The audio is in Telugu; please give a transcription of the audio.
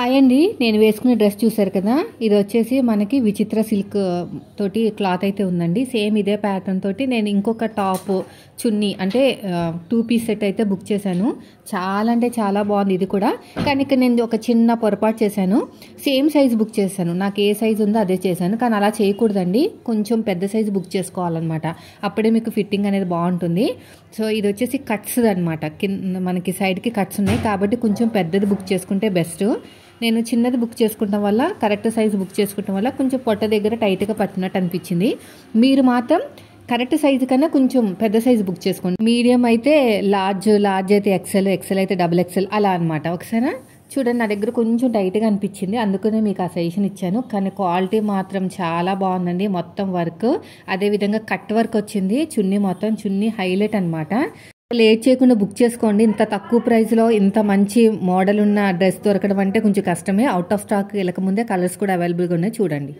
హాయ్ అండి, నేను వేసుకునే డ్రెస్ చూసారు కదా. ఇది వచ్చేసి మనకి విచిత్ర సిల్క్ తోటి క్లాత్ అయితే ఉందండి. సేమ్ ఇదే ప్యాటర్న్ తోటి నేను ఇంకొక టాప్ చున్నీ అంటే 2 పీస్ సెట్ అయితే బుక్ చేశాను. చాలా అంటే చాలా బాగుంది ఇది కూడా. కానీ ఇక్కడ నేను ఒక చిన్న పొరపాటు చేశాను. సేమ్ సైజ్ బుక్ చేశాను. నాకు ఏ సైజు ఉందో అదే చేశాను. కానీ అలా చేయకూడదండి, కొంచెం పెద్ద సైజు బుక్ చేసుకోవాలన్నమాట. అప్పుడే మీకు ఫిట్టింగ్ అనేది బాగుంటుంది. సో ఇది వచ్చేసి కట్స్ అనమాట, కింద మనకి సైడ్కి కట్స్ ఉన్నాయి కాబట్టి కొంచెం పెద్దది బుక్ చేసుకుంటే బెస్ట్. నేను చిన్నది బుక్ చేసుకుంటాం వల్ల, కరెక్ట్ సైజు బుక్ చేసుకుంటాం వల్ల కొంచెం పొట్ట దగ్గర టైట్గా పట్టినట్టు అనిపించింది. మీరు మాత్రం కరెక్ట్ సైజు కన్నా కొంచెం పెద్ద సైజు బుక్ చేసుకోండి. మీడియం అయితే లార్జ్ అయితే ఎక్సెల్ అయితే XXL అలా అనమాట. ఒకసారి చూడండి, నా దగ్గర కొంచెం టైట్గా అనిపించింది, అందుకనే మీకు ఆ సజెషన్ ఇచ్చాను. కానీ క్వాలిటీ మాత్రం చాలా బాగుందండి. మొత్తం వర్క్, అదేవిధంగా కట్ వర్క్ వచ్చింది. చున్నీ మొత్తం చున్నీ హైలైట్ అనమాట. లేట్ చేయకుండా బుక్ చేసుకోండి. ఇంత తక్కువ ప్రైస్లో ఇంత మంచి మోడల్ ఉన్న డ్రెస్ దొరకడం అంటే కొంచెం కష్టమే. అవుట్ ఆఫ్ స్టాక్ వెళ్ళక ముందే కలర్స్ కూడా అవైలబుల్గా ఉన్నాయి, చూడండి.